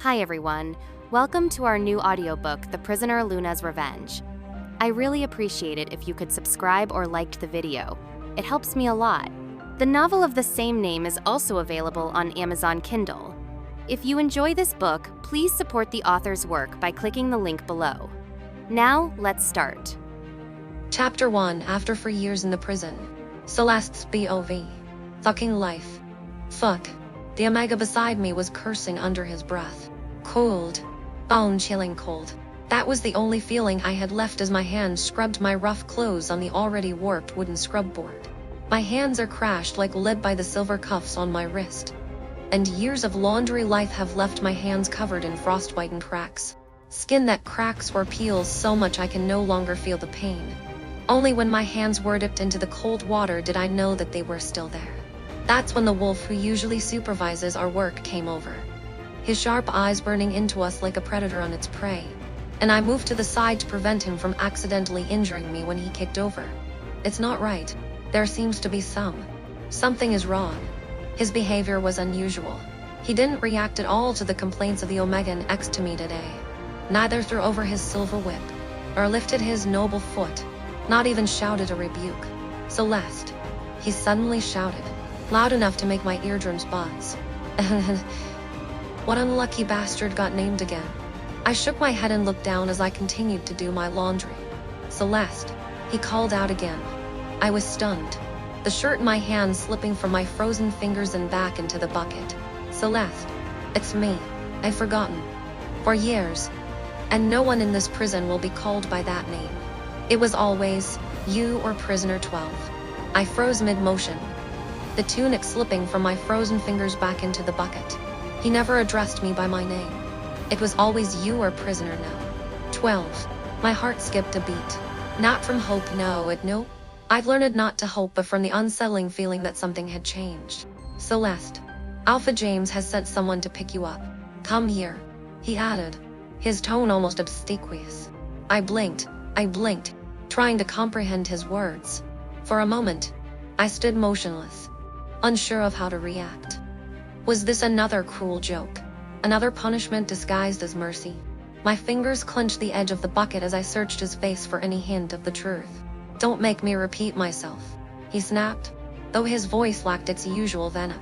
Hi everyone, welcome to our new audiobook, The Prisoner Luna's Revenge. I really appreciate it if you could subscribe or liked the video. It helps me a lot. The novel of the same name is also available on Amazon Kindle. If you enjoy this book, please support the author's work by clicking the link below. Now, let's start. Chapter 1. After 4 years in the prison. Celeste's POV. Fucking life. Fuck. The Omega beside me was cursing under his breath. Cold. Bone-chilling cold. That was the only feeling I had left as my hands scrubbed my rough clothes on the already warped wooden scrub board. My hands are crashed like lead by the silver cuffs on my wrist. And years of laundry life have left my hands covered in frostbite and cracks. Skin that cracks or peels so much I can no longer feel the pain. Only when my hands were dipped into the cold water did I know that they were still there. That's when the wolf who usually supervises our work came over. His sharp eyes burning into us like a predator on its prey. And I moved to the side to prevent him from accidentally injuring me when he kicked over. It's not right. There seems to be something is wrong. His behavior was unusual. He didn't react at all to the complaints of the Omega next to me today. Neither threw over his silver whip, or lifted his noble foot, not even shouted a rebuke. Celeste, he suddenly shouted, loud enough to make my eardrums buzz. What unlucky bastard got named again? I shook my head and looked down as I continued to do my laundry. Celeste, he called out again. I was stunned, the shirt in my hand slipping from my frozen fingers and back into the bucket. Celeste, it's me. I've forgotten. For years. And no one in this prison will be called by that name. It was always, you or Prisoner 12. I froze mid-motion, the tunic slipping from my frozen fingers back into the bucket. He never addressed me by my name. It was always you or Prisoner now. 12. My heart skipped a beat. Not from hope, no. I've learned not to hope, but from the unsettling feeling that something had changed. Celeste, Alpha James has sent someone to pick you up. Come here, he added, his tone almost obsequious. I blinked, trying to comprehend his words. For a moment, I stood motionless, unsure of how to react. Was this another cruel joke? Another punishment disguised as mercy? My fingers clenched the edge of the bucket as I searched his face for any hint of the truth. Don't make me repeat myself, he snapped, though his voice lacked its usual venom.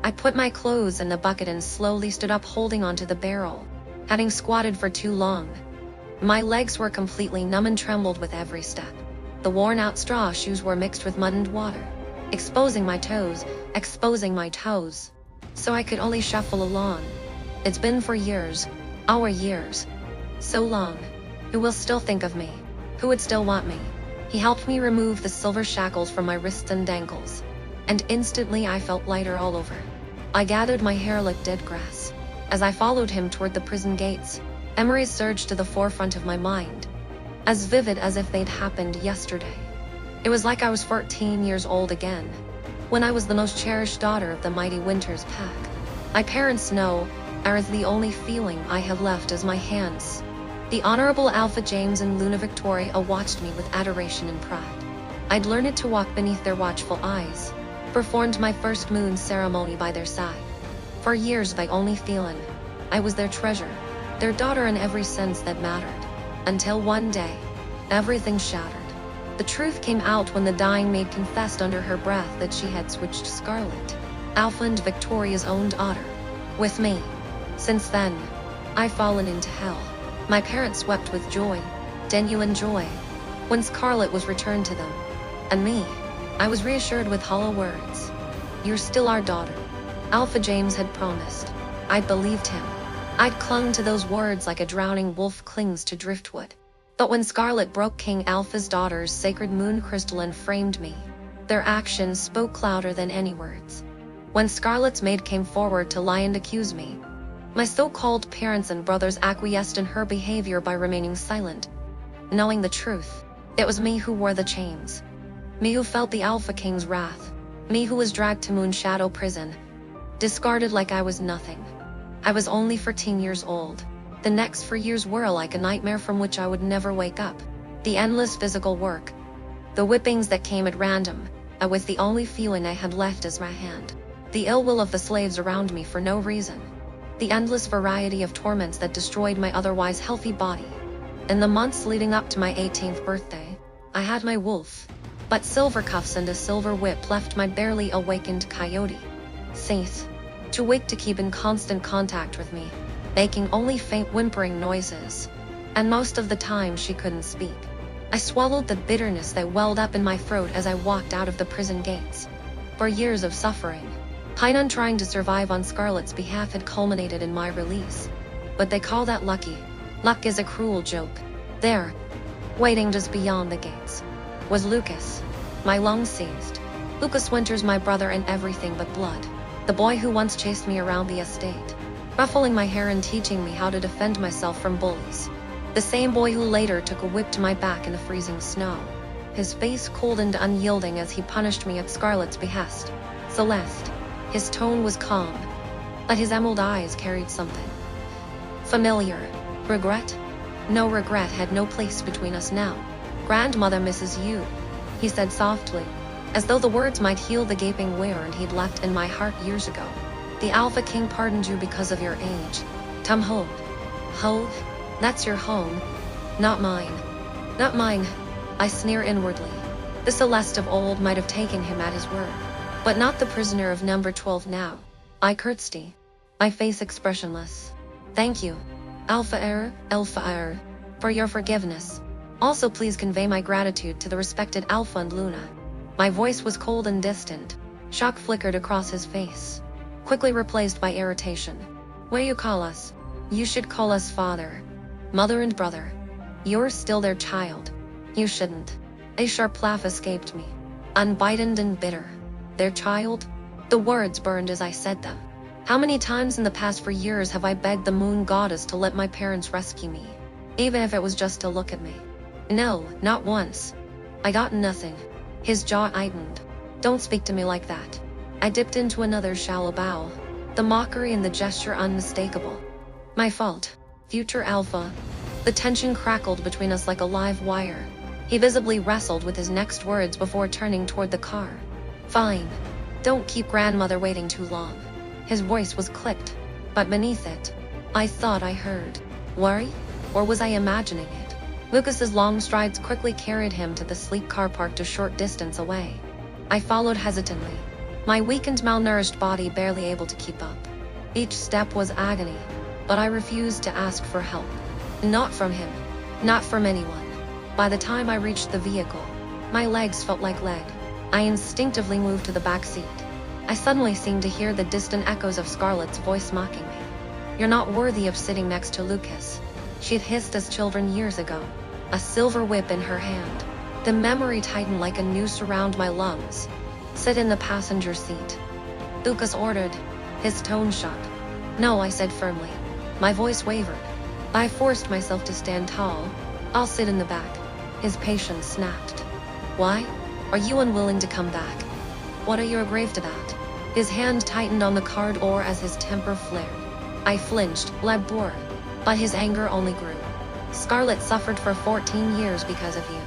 I put my clothes in the bucket and slowly stood up, holding onto the barrel, having squatted for too long. My legs were completely numb and trembled with every step. The worn-out straw shoes were mixed with mud and water, exposing my toes, so I could only shuffle along. It's been 4 years, our years. So long. Who will still think of me? Who would still want me? He helped me remove the silver shackles from my wrists and ankles, and instantly I felt lighter all over. I gathered my hair like dead grass. As I followed him toward the prison gates, memories surged to the forefront of my mind, as vivid as if they'd happened yesterday. It was like I was 14 years old again, when I was the most cherished daughter of the mighty Winter's pack. My parents know, as the only feeling I had left as my hands. The Honorable Alpha James and Luna Victoria watched me with adoration and pride. I'd learned to walk beneath their watchful eyes, performed my first moon ceremony by their side. For years the only feeling, I was their treasure, their daughter in every sense that mattered. Until one day, everything shattered. The truth came out when the dying maid confessed under her breath that she had switched Scarlet, Alpha and Victoria's own daughter, with me. Since then, I've fallen into hell. My parents wept with joy, genuine joy, when Scarlet was returned to them. And me, I was reassured with hollow words. You're still our daughter, Alpha James had promised. I'd believed him. I'd clung to those words like a drowning wolf clings to driftwood. But when Scarlet broke King Alpha's daughter's sacred moon crystal and framed me, their actions spoke louder than any words. When Scarlet's maid came forward to lie and accuse me, my so-called parents and brothers acquiesced in her behavior by remaining silent. Knowing the truth, it was me who wore the chains. Me who felt the Alpha King's wrath. Me who was dragged to Moonshadow Prison, discarded like I was nothing. I was only 14 years old. The next 4 years were like a nightmare from which I would never wake up. The endless physical work, the whippings that came at random, with the only feeling I had left as my hand. The ill will of the slaves around me for no reason. the endless variety of torments that destroyed my otherwise healthy body. In the months leading up to my 18th birthday, I had my wolf, but silver cuffs and a silver whip left my barely awakened coyote, Faith, too weak to keep in constant contact with me, making only faint whimpering noises. And most of the time she couldn't speak. I swallowed the bitterness that welled up in my throat as I walked out of the prison gates. For years of suffering, Hainan trying to survive on Scarlet's behalf had culminated in my release. But they call that lucky. Luck is a cruel joke. There, waiting just beyond the gates, was Lucas. My lungs seized. Lucas Winters, my brother and everything but blood. The boy who once chased me around the estate, ruffling my hair and teaching me how to defend myself from bullies. The same boy who later took a whip to my back in the freezing snow. His face cold and unyielding as he punished me at Scarlet's behest. Celeste. His tone was calm, but his emerald eyes carried something familiar. Regret? No, regret had no place between us now. Grandmother misses you, he said softly, as though the words might heal the gaping wound he'd left in my heart years ago. The Alpha King pardoned you because of your age. Come home. Hove? That's your home. Not mine. Not mine. I sneer inwardly. The Celeste of old might have taken him at his word, but not the prisoner of number 12 now. I curtsy, my face expressionless. Thank you, Alpha Heir, for your forgiveness. Also please convey my gratitude to the respected Alpha and Luna. My voice was cold and distant. Shock flickered across his face, quickly replaced by irritation. What do you call us? You should call us father, mother and brother. You're still their child. You shouldn't. A sharp laugh escaped me, unbidden and bitter. Their child? The words burned as I said them. How many times in the past 4 years have I begged the moon goddess to let my parents rescue me, even if it was just to look at me? No, not once. I got nothing. His jaw tightened. Don't speak to me like that. I dipped into another shallow bow, the mockery and the gesture unmistakable. My fault, future Alpha. The tension crackled between us like a live wire. He visibly wrestled with his next words before turning toward the car. Fine. Don't keep grandmother waiting too long. His voice was clipped, but beneath it, I thought I heard worry, or was I imagining it? Lucas's long strides quickly carried him to the sleek car parked a short distance away. I followed hesitantly, my weak and malnourished body barely able to keep up. Each step was agony, but I refused to ask for help. Not from him, not from anyone. By the time I reached the vehicle, my legs felt like lead. I instinctively moved to the back seat. I suddenly seemed to hear the distant echoes of Scarlet's voice mocking me. You're not worthy of sitting next to Lucas, she'd hissed as children years ago, a silver whip in her hand. The memory tightened like a noose around my lungs. Sit in the passenger seat, Lucas ordered, his tone shook. No, I said firmly. My voice wavered. I forced myself to stand tall. I'll sit in the back. His patience snapped. Why? Are you unwilling to come back? What are you aggrieved to that? His hand tightened on the car door as his temper flared. I flinched, led bored, but his anger only grew. Scarlet suffered for 14 years because of you.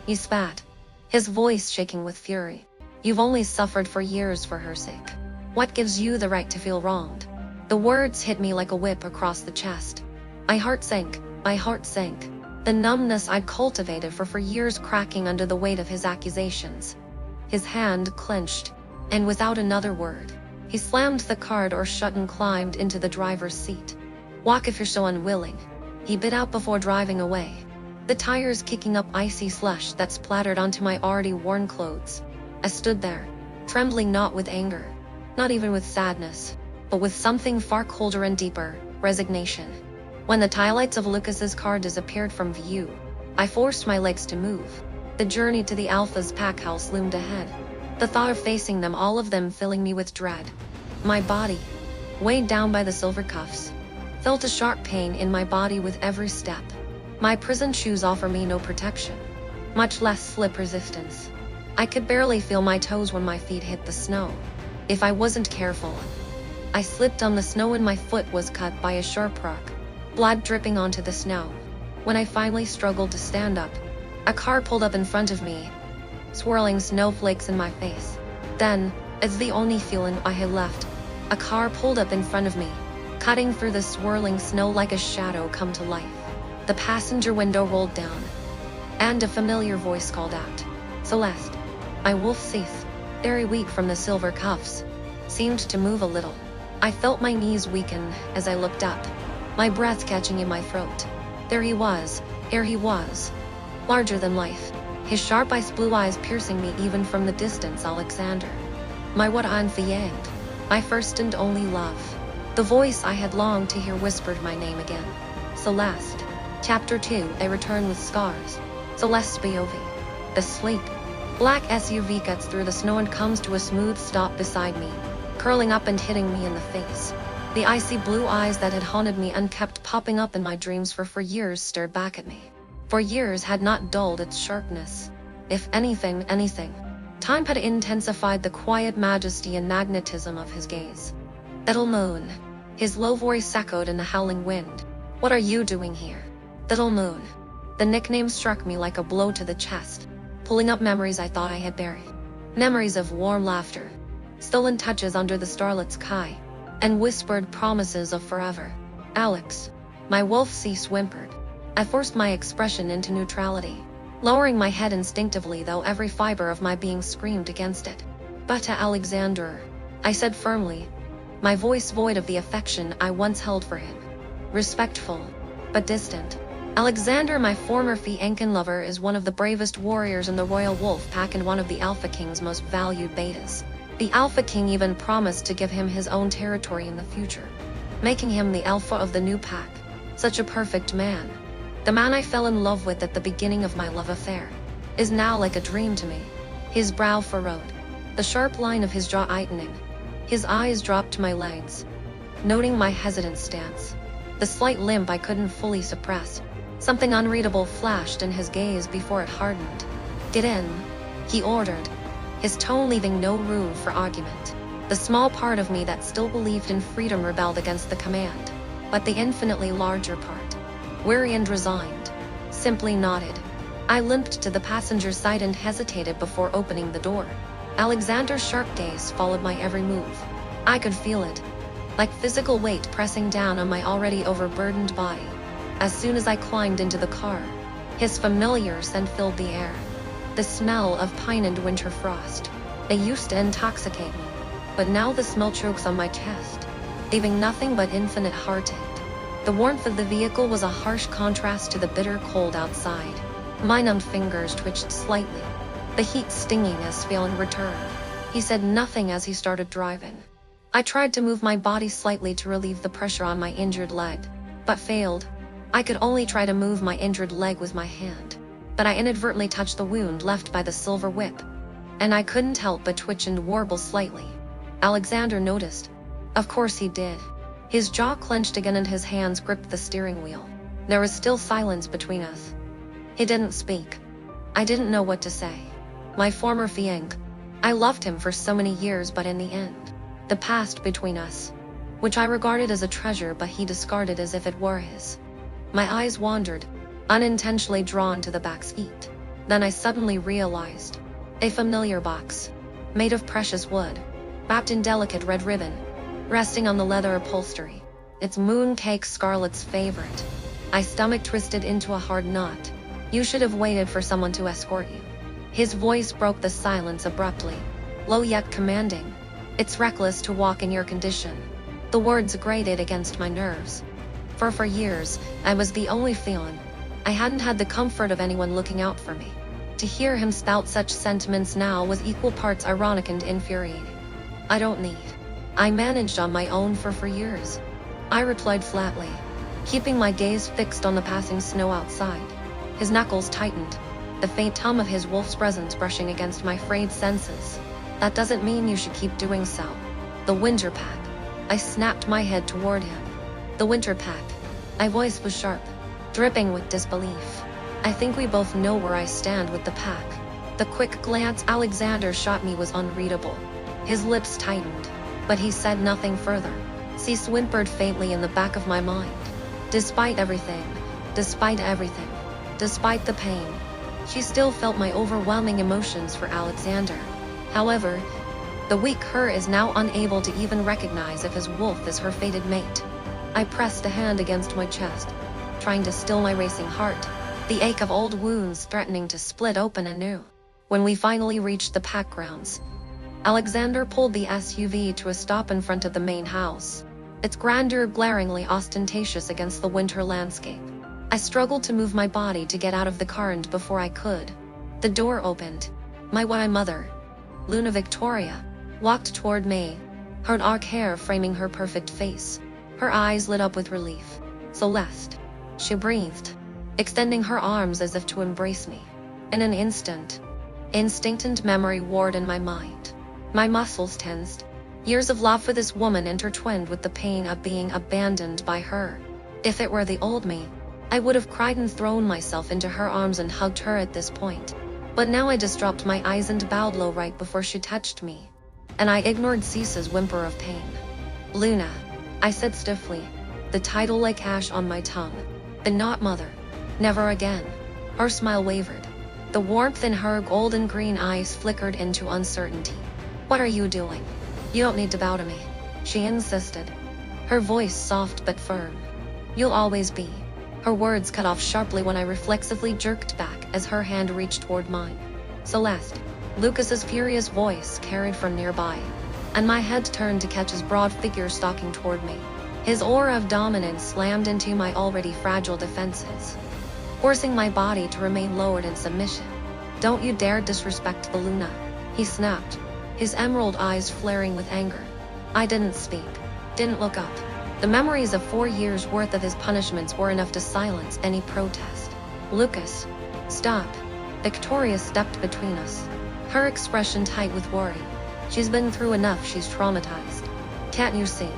He spat, his voice shaking with fury. You've only suffered for years for her sake. What gives you the right to feel wronged? The words hit me like a whip across the chest. My heart sank. The numbness I'd cultivated for years cracking under the weight of his accusations. His hand clenched, and without another word, he slammed the car door shut and climbed into the driver's seat. Walk if you're so unwilling, he bit out before driving away, the tires kicking up icy slush that splattered onto my already worn clothes. I stood there, trembling not with anger, not even with sadness, but with something far colder and deeper, resignation. When the taillights of Lucas's car disappeared from view, I forced my legs to move. The journey to the Alpha's pack house loomed ahead, the thought of facing them, all of them, filling me with dread. My body, weighed down by the silver cuffs, felt a sharp pain in my body with every step. My prison shoes offer me no protection, much less slip resistance. I could barely feel my toes when my feet hit the snow. If I wasn't careful, I slipped on the snow and my foot was cut by a sharp rock, blood dripping onto the snow. When I finally struggled to stand up, a car pulled up in front of me, swirling snowflakes in my face. Then, as the only feeling I had left, a car pulled up in front of me, cutting through the swirling snow like a shadow come to life. The passenger window rolled down, and a familiar voice called out, "Celeste." My wolf teeth, very weak from the silver cuffs, seemed to move a little. I felt my knees weaken as I looked up, my breath catching in my throat. There he was, larger than life, his sharp ice blue eyes piercing me even from the distance. Alexander. My what fiancée, my first and only love. The voice I had longed to hear whispered my name again. Celeste. Chapter 2, A Return with Scars. Celeste's POV. The sleek, black SUV cuts through the snow and comes to a smooth stop beside me, curling up and hitting me in the face. The icy blue eyes that had haunted me and kept popping up in my dreams for years stared back at me. For years had not dulled its sharpness. If anything, time had intensified the quiet majesty and magnetism of his gaze. "Little moon." His low voice echoed in the howling wind. "What are you doing here?" Little moon. The nickname struck me like a blow to the chest, pulling up memories I thought I had buried. Memories of warm laughter, stolen touches under the starlit sky, and whispered promises of forever. "Alex." My wolf whimpered. I forced my expression into neutrality, lowering my head instinctively, though every fiber of my being screamed against it. "But to Alexander," I said firmly, my voice void of the affection I once held for him. Respectful, but distant. "Alexander, my former fiancé lover, is one of the bravest warriors in the Royal Wolf Pack and one of the Alpha King's most valued betas. The Alpha King even promised to give him his own territory in the future, making him the alpha of the new pack. Such a perfect man. The man I fell in love with at the beginning of my love affair is now like a dream to me." His brow furrowed, the sharp line of his jaw tightening. His eyes dropped to my legs, noting my hesitant stance, the slight limp I couldn't fully suppress. Something unreadable flashed in his gaze before it hardened. "Get in," he ordered, his tone leaving no room for argument. The small part of me that still believed in freedom rebelled against the command, but the infinitely larger part, weary and resigned, simply nodded. I limped to the passenger side and hesitated before opening the door. Alexander's sharp gaze followed my every move. I could feel it, like physical weight pressing down on my already overburdened body. As soon as I climbed into the car, his familiar scent filled the air. The smell of pine and winter frost. They used to intoxicate me, but now the smell chokes on my chest, leaving nothing but infinite heartache. The warmth of the vehicle was a harsh contrast to the bitter cold outside. My numbed fingers twitched slightly, the heat stinging as feeling returned. He said nothing as he started driving. I tried to move my body slightly to relieve the pressure on my injured leg, but failed. I could only try to move my injured leg with my hand, but I inadvertently touched the wound left by the silver whip, and I couldn't help but twitch and warble slightly. Alexander noticed. Of course he did. His jaw clenched again and his hands gripped the steering wheel. There was still silence between us. He didn't speak. I didn't know what to say. My former fiancé. I loved him for so many years, but in the end, the past between us, which I regarded as a treasure but he discarded as if it were his. My eyes wandered, unintentionally drawn to the back seat. Then I suddenly realized. A familiar box, made of precious wood, wrapped in delicate red ribbon, resting on the leather upholstery. It's mooncake, Scarlet's favorite. My stomach twisted into a hard knot. "You should have waited for someone to escort you." His voice broke the silence abruptly, low yet commanding. "It's reckless to walk in your condition." The words grated against my nerves. For years, I was the only fiancé. I hadn't had the comfort of anyone looking out for me. To hear him spout such sentiments now was equal parts ironic and infuriating. "I don't need. I managed on my own for years," I replied flatly, keeping my gaze fixed on the passing snow outside. His knuckles tightened, the faint hum of his wolf's presence brushing against my frayed senses. "That doesn't mean you should keep doing so." "The winter pack." I snapped my head toward him. "The winter pack." My voice was sharp, dripping with disbelief. "I think we both know where I stand with the pack." The quick glance Alexander shot me was unreadable. His lips tightened, but he said nothing further. She whimpered faintly in the back of my mind. Despite everything, despite the pain, she still felt my overwhelming emotions for Alexander. However, the weak her is now unable to even recognize if his wolf is her fated mate. I pressed a hand against my chest, trying to still my racing heart, the ache of old wounds threatening to split open anew. When we finally reached the pack grounds, Alexander pulled the SUV to a stop in front of the main house, its grandeur glaringly ostentatious against the winter landscape. I struggled to move my body to get out of the car, and before I could, the door opened. My mother, Luna Victoria, walked toward me, her dark hair framing her perfect face. Her eyes lit up with relief. "Celeste," she breathed, extending her arms as if to embrace me. In an instant, instinct and memory warred in my mind. My muscles tensed. Years of love for this woman intertwined with the pain of being abandoned by her. If it were the old me, I would have cried and thrown myself into her arms and hugged her at this point. But now I just dropped my eyes and bowed low right before she touched me, and I ignored Cease's whimper of pain. "Luna," I said stiffly, the title like ash on my tongue. "But not mother. Never again." Her smile wavered. The warmth in her golden green eyes flickered into uncertainty. "What are you doing? You don't need to bow to me," she insisted, her voice soft but firm. "You'll always be." Her words cut off sharply when I reflexively jerked back as her hand reached toward mine. "Celeste," Lucas's furious voice carried from nearby, and my head turned to catch his broad figure stalking toward me. His aura of dominance slammed into my already fragile defenses, forcing my body to remain lowered in submission. "Don't you dare disrespect the Luna," he snapped, his emerald eyes flaring with anger. I didn't speak, didn't look up. The memories of 4 years' worth of his punishments were enough to silence any protest. "Lucas, stop." Victoria stepped between us, her expression tight with worry. "She's been through enough, she's traumatized. Can't you see?"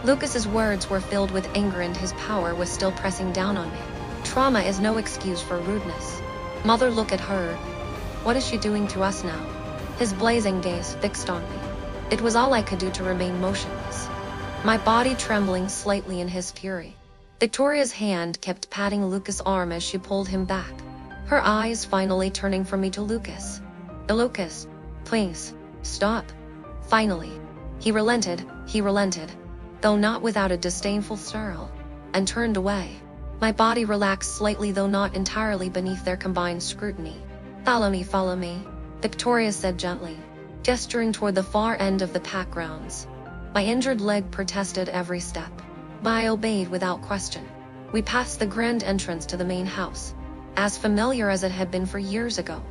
Lucas's words were filled with anger and his power was still pressing down on me. "Trauma is no excuse for rudeness. Mother, look at her. What is she doing to us now?" His blazing gaze fixed on me. It was all I could do to remain motionless, my body trembling slightly in his fury. Victoria's hand kept patting Lucas' arm as she pulled him back, her eyes finally turning from me to Lucas. "Lucas, please, stop." Finally, he relented, though not without a disdainful snarl, and turned away. My body relaxed slightly, though not entirely, beneath their combined scrutiny. Follow me," Victoria said gently, gesturing toward the far end of the pack grounds. My injured leg protested every step, but I obeyed without question. We passed the grand entrance to the main house, as familiar as it had been for years ago.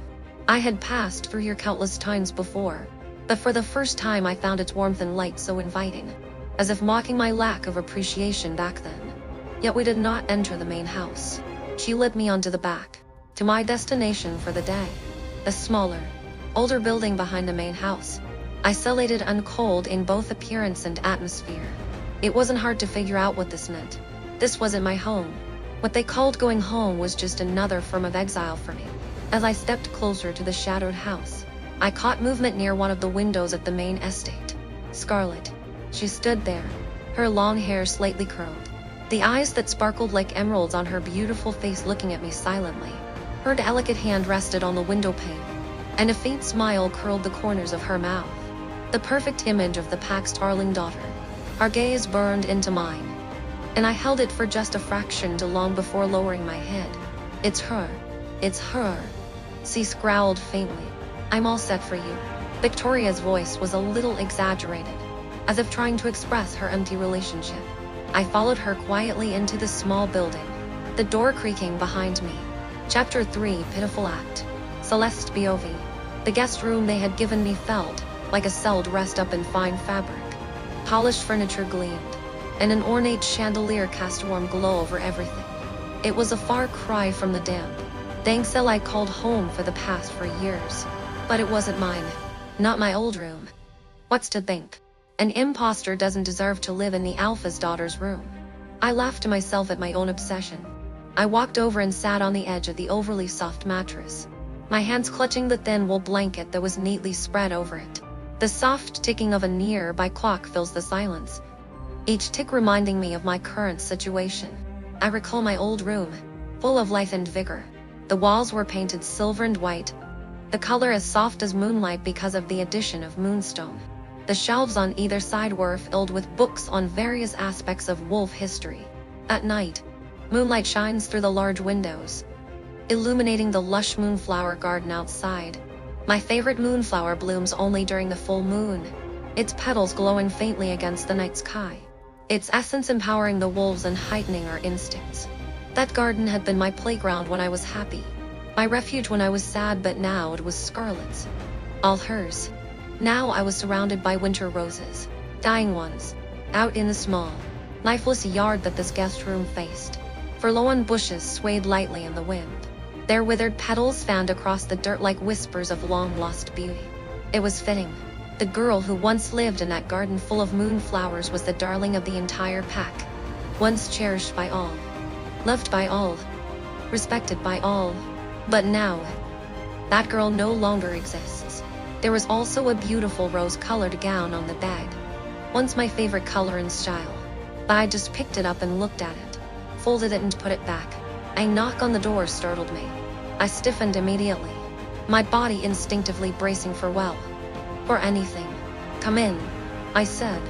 I had passed through here countless times before, but for the first time I found its warmth and light so inviting, as if mocking my lack of appreciation back then. Yet we did not enter the main house. She led me onto the back, to my destination for the day, a smaller, older building behind the main house, isolated and cold in both appearance and atmosphere. It wasn't hard to figure out what this meant. This wasn't my home. What they called going home was just another form of exile for me. As I stepped closer to the shadowed house, I caught movement near one of the windows at the main estate. Scarlet. She stood there, her long hair slightly curled, the eyes that sparkled like emeralds on her beautiful face looking at me silently. Her delicate hand rested on the window pane, and a faint smile curled the corners of her mouth. The perfect image of the pack's darling daughter. Our gaze burned into mine, and I held it for just a fraction too long before lowering my head. It's her. Cease growled faintly. "I'm all set for you." Victoria's voice was a little exaggerated, as if trying to express her empty relationship. I followed her quietly into the small building, the door creaking behind me. Chapter 3, Pitiful Act. Celeste BOV. The guest room they had given me felt like a cell dressed up in fine fabric. Polished furniture gleamed, and an ornate chandelier cast a warm glow over everything. It was a far cry from the damp, dank cell I called home for the past 4 years. But it wasn't mine. Not my old room. What's to think? An imposter doesn't deserve to live in the Alpha's daughter's room. I laughed to myself at my own obsession. I walked over and sat on the edge of the overly soft mattress, my hands clutching the thin wool blanket that was neatly spread over it. The soft ticking of a nearby clock fills the silence, each tick reminding me of my current situation. I recall my old room, full of life and vigor. The walls were painted silver and white, the color as soft as moonlight because of the addition of moonstone. The shelves on either side were filled with books on various aspects of wolf history. At night, moonlight shines through the large windows, illuminating the lush moonflower garden outside. My favorite moonflower blooms only during the full moon, its petals glowing faintly against the night sky, its essence empowering the wolves and heightening our instincts. That garden had been my playground when I was happy, my refuge when I was sad, but now it was Scarlet's, all hers. Now I was surrounded by winter roses, dying ones, out in the small, lifeless yard that this guest room faced. Forlorn bushes swayed lightly in the wind, their withered petals fanned across the dirt like whispers of long-lost beauty. It was fitting. The girl who once lived in that garden full of moonflowers was the darling of the entire pack, once cherished by all, loved by all, respected by all. But now, that girl no longer exists. There was also a beautiful rose-colored gown on the bed, once my favorite color and style. But I just picked it up and looked at it, folded it and put it back. A knock on the door startled me. I stiffened immediately, my body instinctively bracing for anything. "Come in," I said,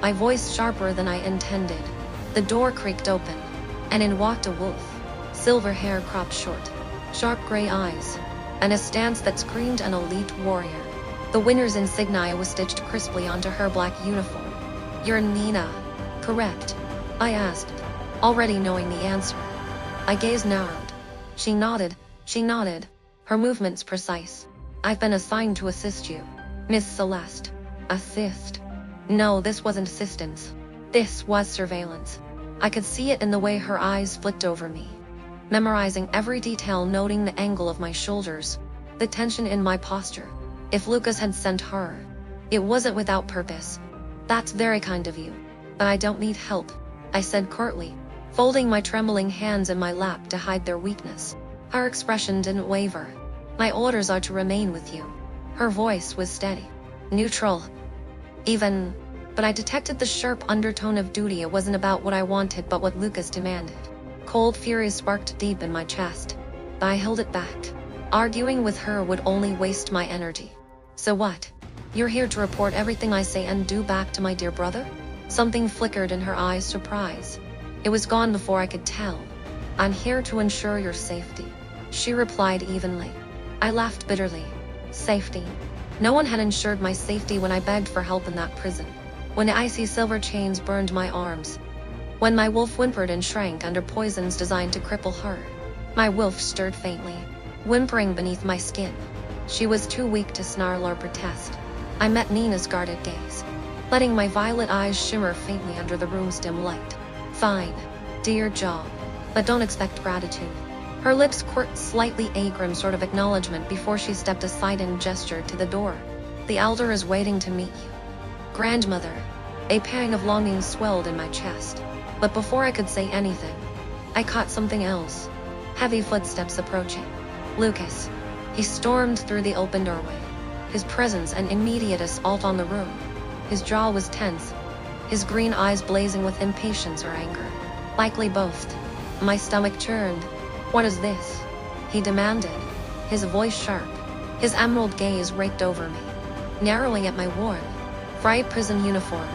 my voice sharper than I intended. The door creaked open, and in walked a wolf, silver hair cropped short, sharp gray eyes, and a stance that screamed an elite warrior. The winner's insignia was stitched crisply onto her black uniform. "You're Nina, correct?" I asked, already knowing the answer. My gaze narrowed. She nodded, her movements precise. "I've been assigned to assist you, Miss Celeste." Assist? No, this wasn't assistance. This was surveillance. I could see it in the way her eyes flicked over me, memorizing every detail, noting the angle of my shoulders, the tension in my posture. If Lucas had sent her, it wasn't without purpose. "That's very kind of you, but I don't need help," I said curtly, folding my trembling hands in my lap to hide their weakness. Her expression didn't waver. "My orders are to remain with you." Her voice was steady, neutral, even, but I detected the sharp undertone of duty. It wasn't about what I wanted, but what Lucas demanded. Cold fury sparked deep in my chest, but I held it back. Arguing with her would only waste my energy. "So what? You're here to report everything I say and do back to my dear brother?" Something flickered in her eyes, surprise. It was gone before I could tell. "I'm here to ensure your safety," she replied evenly. I laughed bitterly. Safety? No one had ensured my safety when I begged for help in that prison, when the icy silver chains burned my arms, when my wolf whimpered and shrank under poisons designed to cripple her. My wolf stirred faintly, whimpering beneath my skin. She was too weak to snarl or protest. I met Nina's guarded gaze, letting my violet eyes shimmer faintly under the room's dim light. "Fine. Do your job. But don't expect gratitude." Her lips quirked slightly, a grim sort of acknowledgement before she stepped aside and gestured to the door. "The elder is waiting to meet you." "Grandmother." A pang of longing swelled in my chest. But before I could say anything, I caught something else. Heavy footsteps approaching. Lucas. He stormed through the open doorway, his presence an immediate assault on the room. His jaw was tense, his green eyes blazing with impatience or anger. Likely both. My stomach churned. "What is this?" he demanded, his voice sharp. His emerald gaze raked over me, narrowing at my worn, fried prison uniform.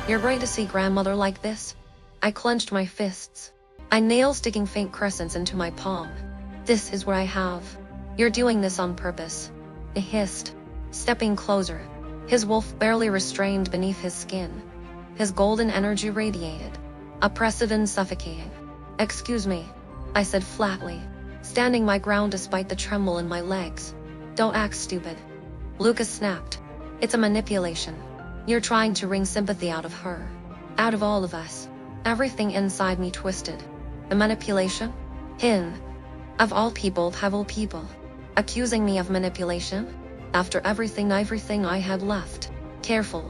"You're going to see grandmother like this?" I clenched my fists, my nails sticking faint crescents into my palm. "This is where I have. You're doing this on purpose," he hissed, stepping closer, his wolf barely restrained beneath his skin. His golden energy radiated, oppressive and suffocating. "Excuse me," I said flatly, standing my ground despite the tremble in my legs. "Don't act stupid," Lucas snapped. "It's a manipulation. You're trying to wring sympathy out of her, out of all of us." Everything inside me twisted. A manipulation? Him, of all people, accusing me of manipulation? After everything I had left. "Careful,"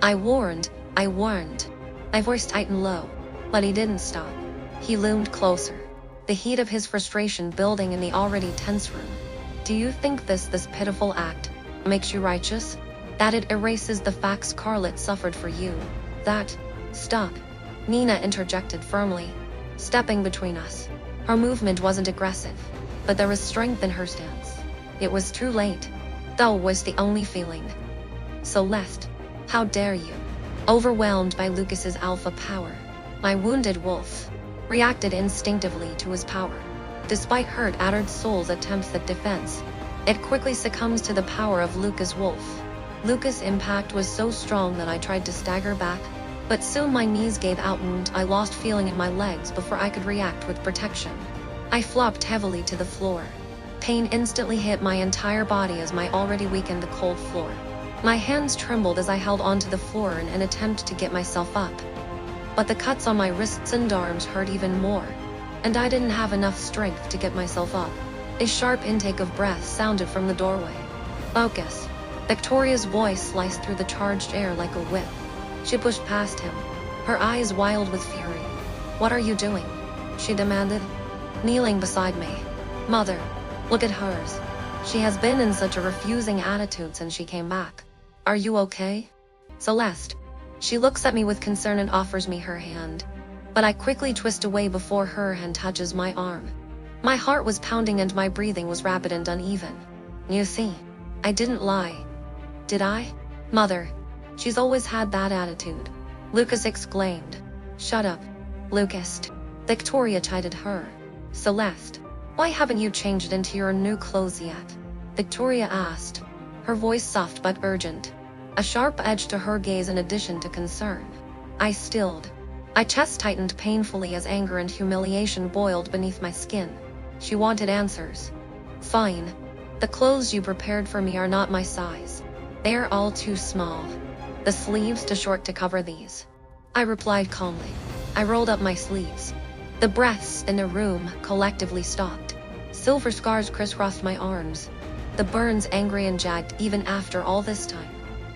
I warned. My voice tightened low, but he didn't stop. He loomed closer, the heat of his frustration building in the already tense room. "Do you think this pitiful act makes you righteous? That it erases the fact Scarlet suffered for you? That—" "Stop," Nina interjected firmly, stepping between us. Her movement wasn't aggressive, but there was strength in her stance. It was too late, though, was the only feeling. "Celeste," How dare you? Overwhelmed by Lucas's alpha power, my wounded wolf reacted instinctively to his power. Despite hurt Adder's soul's attempts at defense, it quickly succumbs to the power of Lucas' wolf. Lucas' impact was so strong that I tried to stagger back, but soon my knees gave out and I lost feeling in my legs before I could react with protection. I flopped heavily to the floor. Pain instantly hit my entire body as my already weakened cold floor. My hands trembled as I held onto the floor in an attempt to get myself up. But the cuts on my wrists and arms hurt even more, and I didn't have enough strength to get myself up. A sharp intake of breath sounded from the doorway. Focus. Victoria's voice sliced through the charged air like a whip. She pushed past him, her eyes wild with fury. "What are you doing?" she demanded, kneeling beside me. "Mother, look at hers. She has been in such a refusing attitude since she came back. Are you okay?" "Celeste." She looks at me with concern and offers me her hand, but I quickly twist away before her hand touches my arm. My heart was pounding and my breathing was rapid and uneven. "You see, I didn't lie. Did I?" "Mother, she's always had that attitude," Lucas exclaimed. "Shut up, Lucas," Victoria chided her. "Celeste, why haven't you changed into your new clothes yet?" Victoria asked, her voice soft but urgent, a sharp edge to her gaze in addition to concern. I stilled. My chest tightened painfully as anger and humiliation boiled beneath my skin. She wanted answers. "Fine. The clothes you prepared for me are not my size. They are all too small. The sleeves too short to cover these," I replied calmly. I rolled up my sleeves. The breaths in the room collectively stopped. Silver scars crisscrossed my arms, the burns angry and jagged even after all this time.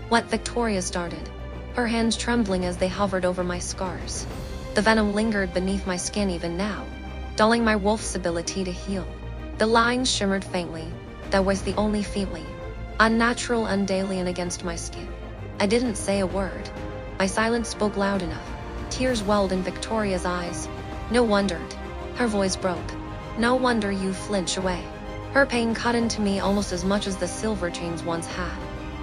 "What?" Victoria started, her hands trembling as they hovered over my scars. The venom lingered beneath my skin even now, dulling my wolf's ability to heal. The lines shimmered faintly, that was the only faintly unnatural and alien against my skin. I didn't say a word. My silence spoke loud enough. Tears welled in Victoria's eyes. "No wonder." Her voice broke. "No wonder you flinch away." Her pain cut into me almost as much as the silver chains once had.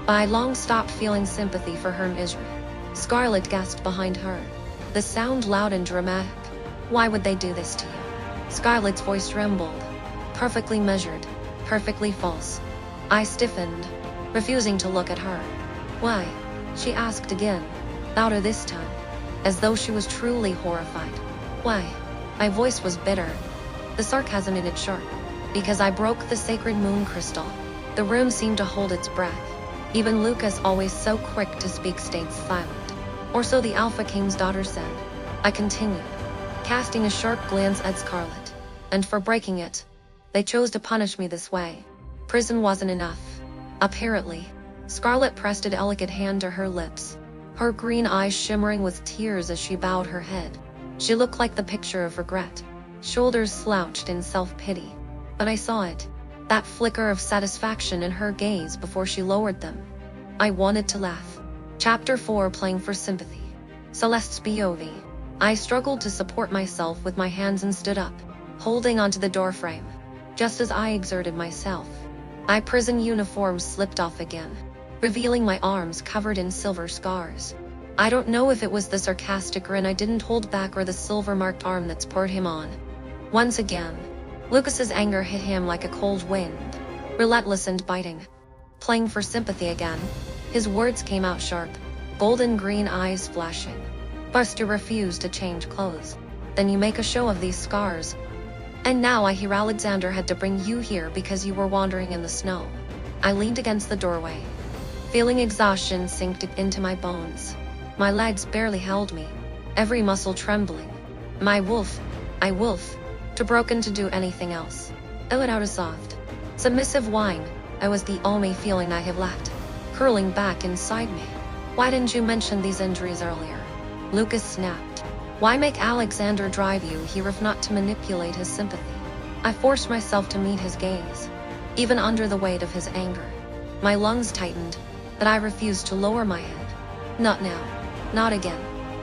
But I long stopped feeling sympathy for her misery. Scarlet gasped behind her, the sound loud and dramatic. "Why would they do this to you?" Scarlet's voice trembled. Perfectly measured, perfectly false. I stiffened, refusing to look at her. "Why?" she asked again, louder this time, as though she was truly horrified. "Why?" My voice was bitter, the sarcasm in it sharp. "Because I broke the sacred moon crystal." The room seemed to hold its breath. Even Lucas, always so quick to speak, stayed silent. Or so the Alpha King's daughter said. I continued, casting a sharp glance at Scarlet. "And for breaking it, they chose to punish me this way. Prison wasn't enough. Apparently." Scarlet pressed a delicate hand to her lips, her green eyes shimmering with tears as she bowed her head. She looked like the picture of regret, shoulders slouched in self-pity. But I saw it, that flicker of satisfaction in her gaze before she lowered them. I wanted to laugh. Chapter 4, Playing for Sympathy. Celeste's POV. I struggled to support myself with my hands and stood up, holding onto the doorframe. Just as I exerted myself, my prison uniform slipped off again, revealing my arms covered in silver scars. I don't know if it was the sarcastic grin I didn't hold back or the silver-marked arm that spurred him on. Once again, Lucas's anger hit him like a cold wind, relentless and biting. "Playing for sympathy again." His words came out sharp, golden green eyes flashing. "First you refuse to change clothes, then you make a show of these scars. And now I hear Alexander had to bring you here because you were wandering in the snow." I leaned against the doorway, feeling exhaustion sink into my bones. My legs barely held me, every muscle trembling. My wolf, too broken to do anything else. I let out a soft, submissive whine. I was the only feeling I have left, curling back inside me. "Why didn't you mention these injuries earlier?" Lucas snapped. "Why make Alexander drive you here if not to manipulate his sympathy?" I forced myself to meet his gaze, even under the weight of his anger. My lungs tightened, but I refused to lower my head. "Not now. Not again.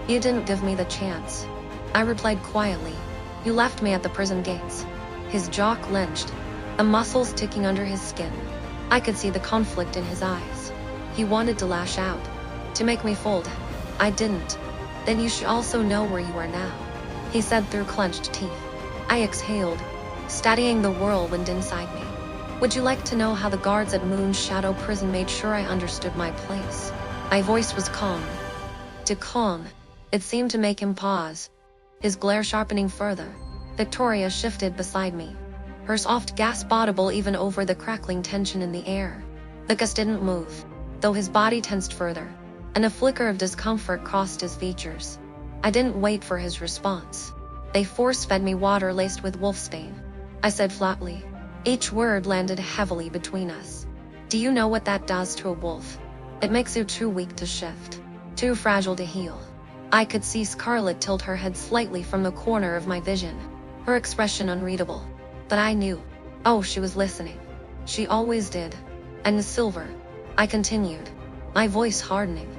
You didn't give me the chance," I replied quietly. "You left me at the prison gates." His jaw clenched, the muscles ticking under his skin. I could see the conflict in his eyes. He wanted to lash out, To make me fold. I didn't. Then you should also know where you are now, he said through clenched teeth. I exhaled, steadying the whirlwind inside me. Would you like to know how the guards at Moon's Shadow Prison made sure I understood my place? My voice was calm. Too calm. It seemed to make him pause, his glare sharpening further. Victoria shifted beside me, her soft gasp audible even over the crackling tension in the air. Lucas didn't move, though his body tensed further, and a flicker of discomfort crossed his features. I didn't wait for his response. They force-fed me water laced with Wolfsbane, I said flatly. Each word landed heavily between us. Do you know what that does to a wolf? It makes you too weak to shift, too fragile to heal. I could see Scarlet tilt her head slightly from the corner of my vision, her expression unreadable. But I knew. Oh, she was listening. She always did. And the silver. I continued, my voice hardening.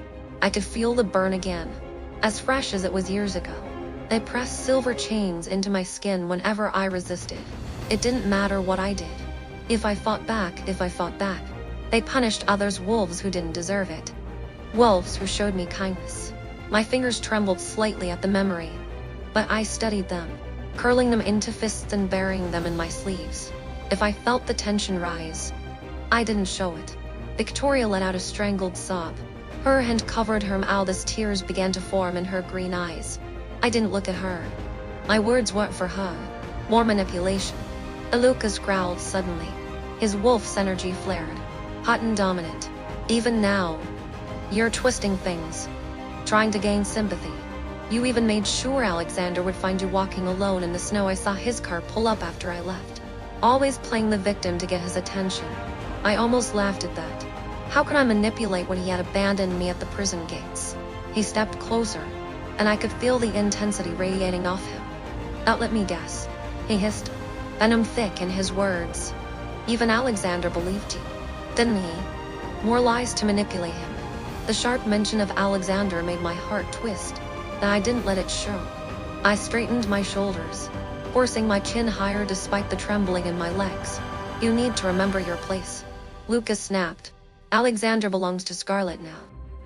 I could feel the burn again, as fresh as it was years ago. They pressed silver chains into my skin whenever I resisted. It didn't matter what I did. If I fought back, they punished others, wolves who didn't deserve it. Wolves who showed me kindness. My fingers trembled slightly at the memory, but I steadied them, curling them into fists and burying them in my sleeves. If I felt the tension rise, I didn't show it. Victoria let out a strangled sob. Her hand covered her mouth as tears began to form in her green eyes. I didn't look at her. My words weren't for her. More manipulation. Lucas growled suddenly. His wolf's energy flared, hot and dominant. Even now, you're twisting things, trying to gain sympathy. You even made sure Alexander would find you walking alone in the snow. I saw his car pull up after I left, always playing the victim to get his attention. I almost laughed at that. How could I manipulate when he had abandoned me at the prison gates? He stepped closer, and I could feel the intensity radiating off him. Now let me guess, he hissed, venom thick in his words. Even Alexander believed you, didn't he? More lies to manipulate him. The sharp mention of Alexander made my heart twist, and I didn't let it show. I straightened my shoulders, forcing my chin higher despite the trembling in my legs. You need to remember your place. Lucas snapped. Alexander belongs to Scarlet now.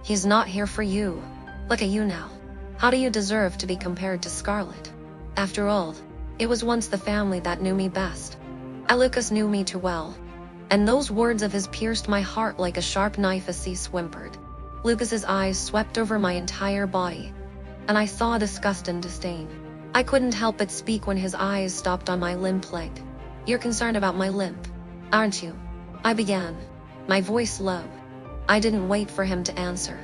He's not here for you. Look at you now. How do you deserve to be compared to Scarlet? After all, it was once the family that knew me best. Lucas knew me too well, and those words of his pierced my heart like a sharp knife as he whimpered. Lucas's eyes swept over my entire body, and I saw disgust and disdain. I couldn't help but speak when his eyes stopped on my limp leg. You're concerned about my limp, aren't you? I began, my voice low. I didn't wait for him to answer.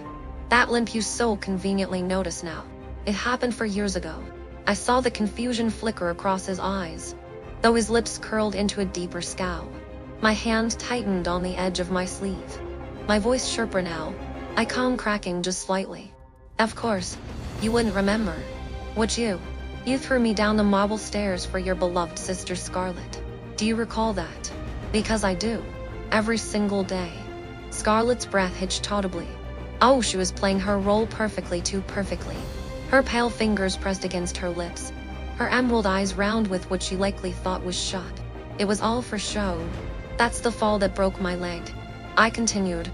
That limp you so conveniently notice now. It happened 4 years ago. I saw the confusion flicker across his eyes, though his lips curled into a deeper scowl. My hand tightened on the edge of my sleeve. My voice sharper now, I calm cracking just slightly. Of course, you wouldn't remember, would you? You threw me down the marble stairs for your beloved sister Scarlet. Do you recall that? Because I do. Every single day. Scarlet's breath hitched audibly. Oh, she was playing her role perfectly, too perfectly. Her pale fingers pressed against her lips, her emerald eyes round with what she likely thought was shot. It was all for show. That's the fall that broke my leg. I continued,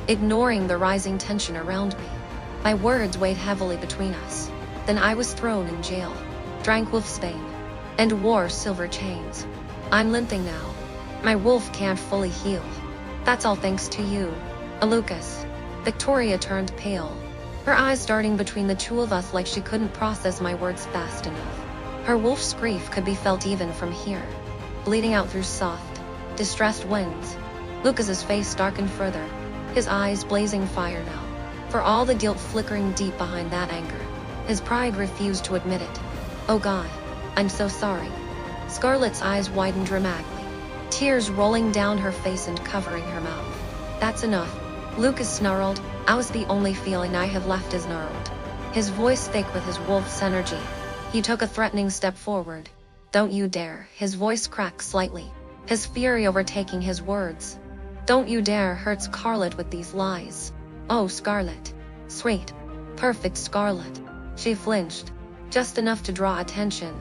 ignoring the rising tension around me. My words weighed heavily between us. Then I was thrown in jail, drank Wolfsbane, and wore silver chains. I'm limping now. My wolf can't fully heal. That's all thanks to you, Lucas. Victoria turned pale, her eyes darting between the two of us like she couldn't process my words fast enough. Her wolf's grief could be felt even from here, bleeding out through soft, distressed winds. Lucas's face darkened further, his eyes blazing fire now, for all the guilt flickering deep behind that anger. His pride refused to admit it. Oh God, I'm so sorry. Scarlet's eyes widened dramatically, tears rolling down her face and covering her mouth. That's enough, Lucas snarled. I was the only feeling I have left is gnarled. His voice thick with his wolf's energy. He took a threatening step forward. Don't you dare. His voice cracked slightly, his fury overtaking his words. Don't you dare hurt Scarlet with these lies. Oh, Scarlet. Sweet, perfect Scarlet. She flinched, just enough to draw attention.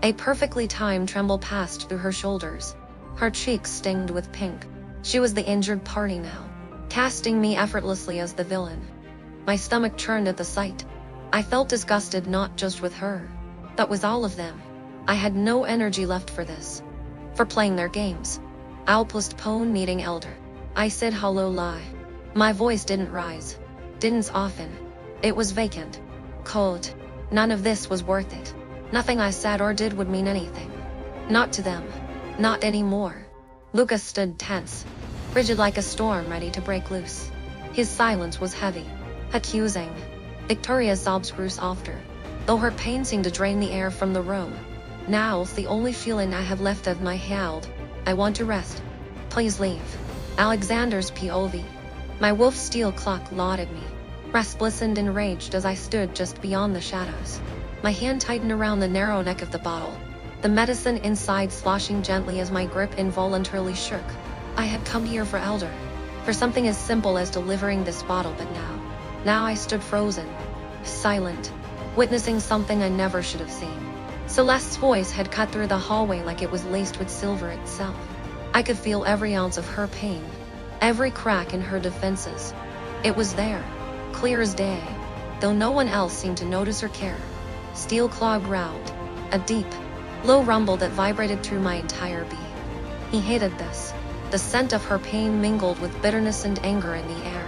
A perfectly timed tremble passed through her shoulders. Her cheeks stinged with pink. She was the injured party now. casting me effortlessly as the villain. My stomach churned at the sight. I felt disgusted not just with her, but with all of them. I had no energy left for this. For playing their games. I'll postpone meeting Elder. I said hollow lie. My voice didn't rise. Didn't soften. It was vacant. Cold. None of this was worth it. Nothing I said or did would mean anything. Not to them. Not anymore. Lucas stood tense. Rigid like a storm ready to break loose. His silence was heavy. Accusing. Victoria's sobs grew softer, though her pain seemed to drain the air from the room. Now's the only feeling I have left of my held. I want to rest. Please leave. Alexander's POV. My wolf steel clock lauded me. Restless and enraged as I stood just beyond the shadows. My hand tightened around the narrow neck of the bottle, the medicine inside sloshing gently as my grip involuntarily shook. I had come here for Elder. For something as simple as delivering this bottle, but now I stood frozen. Silent. Witnessing something I never should have seen. Celeste's voice had cut through the hallway like it was laced with silver itself. I could feel every ounce of her pain. Every crack in her defenses. It was there. Clear as day. Though no one else seemed to notice or care. Steel Claw growled. A deep, low rumble that vibrated through my entire being. He hated this. The scent of her pain mingled with bitterness and anger in the air.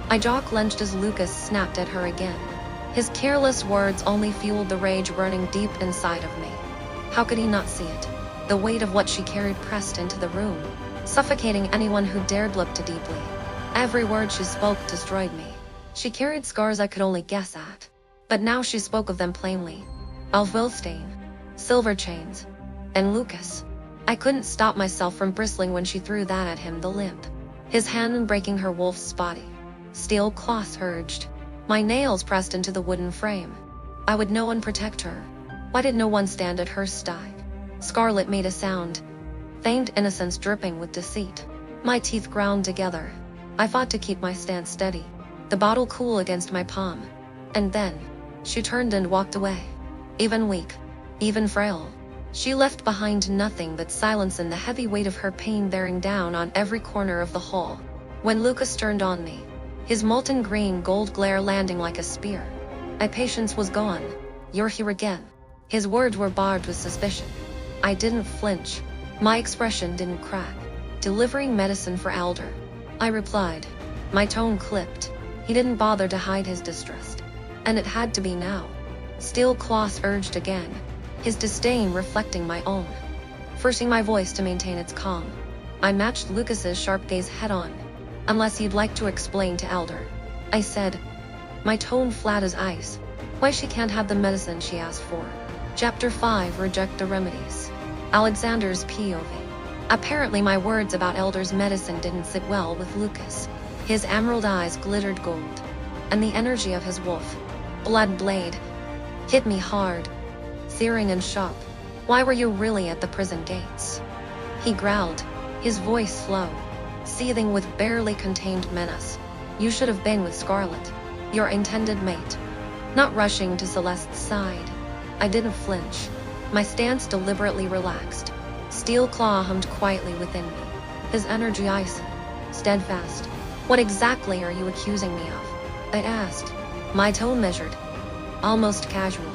My jaw clenched as Lucas snapped at her again. His careless words only fueled the rage burning deep inside of me. How could he not see it? The weight of what she carried pressed into the room, suffocating anyone who dared look too deeply. Every word she spoke destroyed me. She carried scars I could only guess at. But now she spoke of them plainly. Of Wolfsbane, silver chains, and Lucas. I couldn't stop myself from bristling when she threw that at him, the limp. His hand breaking her wolf's body. Steel claws urged. My nails pressed into the wooden frame. I would know and protect her. Why did no one stand at her side? Scarlet made a sound. Feigned innocence dripping with deceit. My teeth ground together. I fought to keep my stance steady. The bottle cool against my palm. And then, she turned and walked away. Even weak. Even frail. She left behind nothing but silence and the heavy weight of her pain bearing down on every corner of the hall. When Lucas turned on me, his molten green gold glare landing like a spear. My patience was gone. You're here again. His words were barbed with suspicion. I didn't flinch. My expression didn't crack. Delivering medicine for Elder. I replied. My tone clipped. He didn't bother to hide his distrust. And it had to be now. Steel claws urged again. His disdain reflecting my own. Forcing my voice to maintain its calm. I matched Lucas's sharp gaze head-on. Unless you'd like to explain to Elder. I said. My tone flat as ice. Why she can't have the medicine she asked for. Chapter 5 Reject the Remedies. Alexander's POV. Apparently my words about Elder's medicine didn't sit well with Lucas. His emerald eyes glittered gold. And the energy of his wolf, blood blade, hit me hard. Searing and sharp. Why were you really at the prison gates? He growled, his voice slow, seething with barely contained menace. You should have been with Scarlet, your intended mate. Not rushing to Celeste's side. I didn't flinch. My stance deliberately relaxed. Steel claw hummed quietly within me. His energy icy, steadfast. What exactly are you accusing me of? I asked. My tone measured. Almost casual.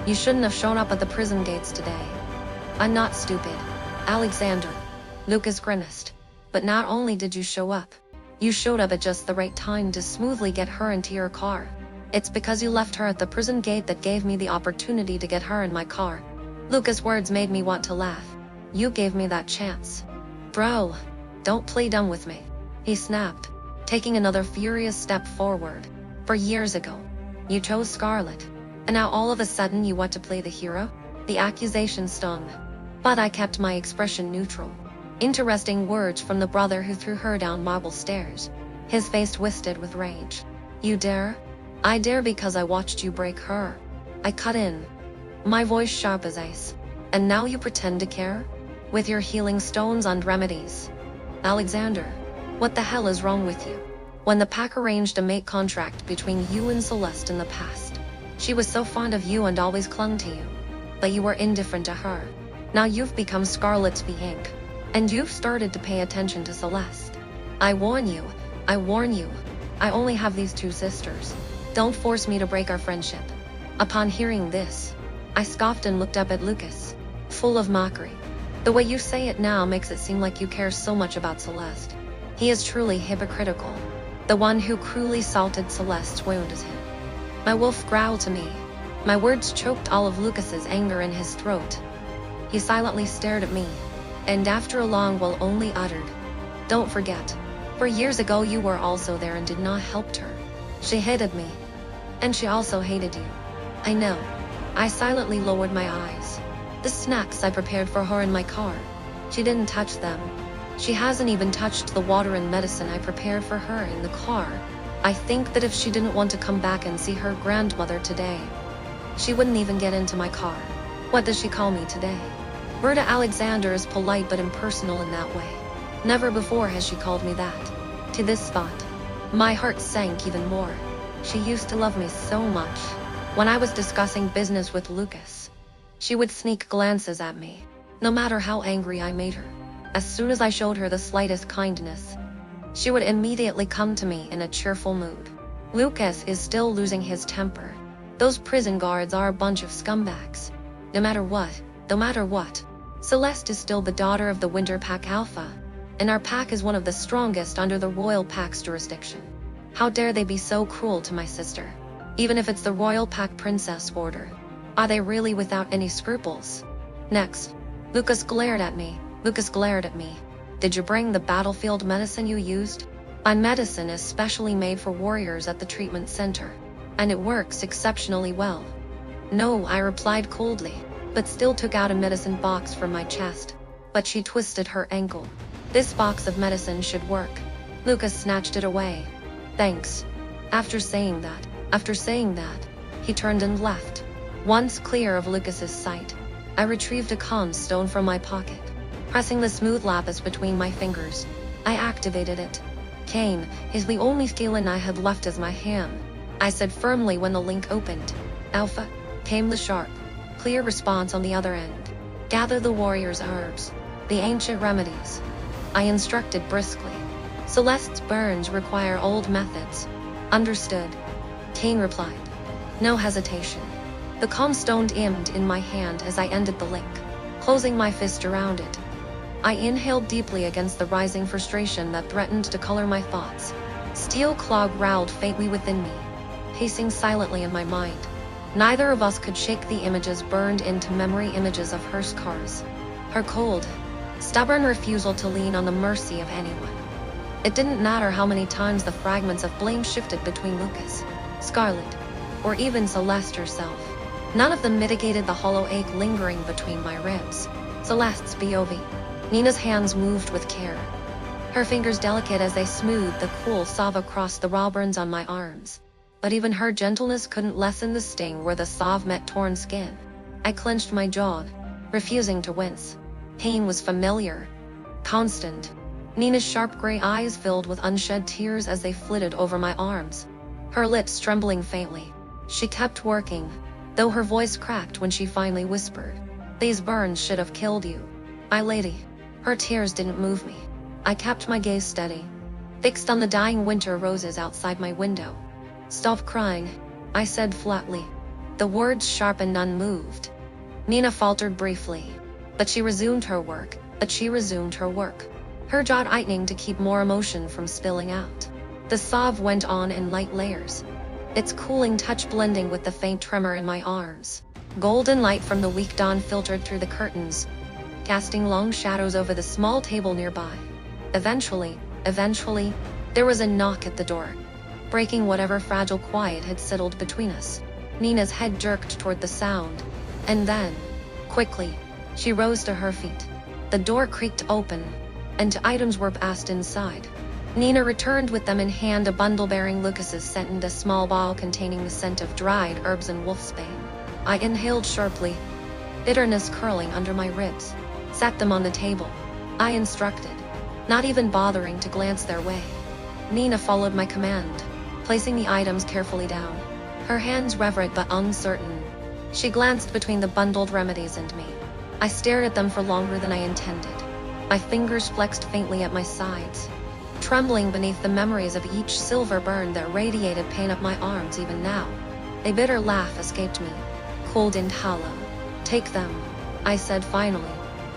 You shouldn't have shown up at the prison gates today. I'm not stupid. Alexander. Lucas grimaced. But not only did you show up, you showed up at just the right time to smoothly get her into your car. It's because you left her at the prison gate that gave me the opportunity to get her in my car. Lucas' words made me want to laugh. You gave me that chance. Bro, don't play dumb with me. He snapped, taking another furious step forward. For years ago, you chose Scarlet. And now all of a sudden you want to play the hero? The accusation stung. But I kept my expression neutral. Interesting words from the brother who threw her down marble stairs. His face twisted with rage. You dare? I dare because I watched you break her. I cut in. My voice sharp as ice. And now you pretend to care? With your healing stones and remedies. Alexander, what the hell is wrong with you? When the pack arranged a mate contract between you and Celeste in the past, she was so fond of you and always clung to you. But you were indifferent to her. Now you've become Scarlet's being. And you've started to pay attention to Celeste. I warn you, I warn you, I only have these 2 sisters. Don't force me to break our friendship." Upon hearing this, I scoffed and looked up at Lucas, full of mockery. "The way you say it now makes it seem like you care so much about Celeste. He is truly hypocritical. The one who cruelly salted Celeste's wound is him." My wolf growled to me. My words choked all of Lucas's anger in his throat. He silently stared at me, and after a long while only uttered, "Don't forget, 4 years ago you were also there and did not help her. She hated me. And she also hated you." "I know." I silently lowered my eyes. "The snacks I prepared for her in my car. She didn't touch them. She hasn't even touched the water and medicine I prepared for her in the car. I think that if she didn't want to come back and see her grandmother today, she wouldn't even get into my car." "What does she call me today?" Berta Alexander is polite but impersonal in that way. Never before has she called me that. To this spot, my heart sank even more. She used to love me so much. When I was discussing business with Lucas, she would sneak glances at me, no matter how angry I made her. As soon as I showed her the slightest kindness, she would immediately come to me in a cheerful mood. Lucas is still losing his temper. Those prison guards are a bunch of scumbags. No matter what, Celeste is still the daughter of the Winter Pack Alpha, and our pack is one of the strongest under the Royal Pack's jurisdiction. How dare they be so cruel to my sister? Even if it's the Royal Pack Princess Order, are they really without any scruples? Next, Lucas glared at me. "Did you bring the battlefield medicine you used?" "My medicine is specially made for warriors at the treatment center, and it works exceptionally well." "No," I replied coldly, but still took out a medicine box from my chest. But she twisted her ankle. "This box of medicine should work." Lucas snatched it away. "Thanks." After saying that, he turned and left. Once clear of Lucas's sight, I retrieved a calm stone from my pocket. Pressing the smooth lapis between my fingers, I activated it. "Cain is the only scaling I had left as my hand," I said firmly when the link opened. "Alpha," came the sharp, clear response on the other end. "Gather the warrior's herbs, the ancient remedies," I instructed briskly. "Celeste's burns require old methods." "Understood," Cain replied. No hesitation. The calm stone aimed in my hand as I ended the link, closing my fist around it. I inhaled deeply against the rising frustration that threatened to color my thoughts. Steel Claw growled faintly within me, pacing silently in my mind. Neither of us could shake the images burned into memory images of her scars. Her cold, stubborn refusal to lean on the mercy of anyone. It didn't matter how many times the fragments of blame shifted between Lucas, Scarlet, or even Celeste herself. None of them mitigated the hollow ache lingering between my ribs. Celeste's POV. Nina's hands moved with care, her fingers delicate as they smoothed the cool salve across the raw burns on my arms. But even her gentleness couldn't lessen the sting where the salve met torn skin. I clenched my jaw, refusing to wince. Pain was familiar, constant. Nina's sharp gray eyes filled with unshed tears as they flitted over my arms, her lips trembling faintly. She kept working, though her voice cracked when she finally whispered, "These burns should have killed you, my lady." Her tears didn't move me. I kept my gaze steady, fixed on the dying winter roses outside my window. "Stop crying," I said flatly, the words sharp and unmoved. Nina faltered briefly, but she resumed her work, her jaw tightening to keep more emotion from spilling out. The salve went on in light layers, its cooling touch blending with the faint tremor in my arms. Golden light from the weak dawn filtered through the curtains, casting long shadows over the small table nearby. Eventually, there was a knock at the door, breaking whatever fragile quiet had settled between us. Nina's head jerked toward the sound, and then, quickly, she rose to her feet. The door creaked open, and items were passed inside. Nina returned with them in hand, a bundle bearing Lucas's scent and a small bottle containing the scent of dried herbs and Wolfsbane. I inhaled sharply, bitterness curling under my ribs. "Set them on the table," I instructed, not even bothering to glance their way. Nina followed my command, placing the items carefully down, her hands reverent but uncertain. She glanced between the bundled remedies and me. I stared at them for longer than I intended. My fingers flexed faintly at my sides, trembling beneath the memories of each silver burn that radiated pain up my arms even now. A bitter laugh escaped me, cold and hollow. "Take them," I said finally,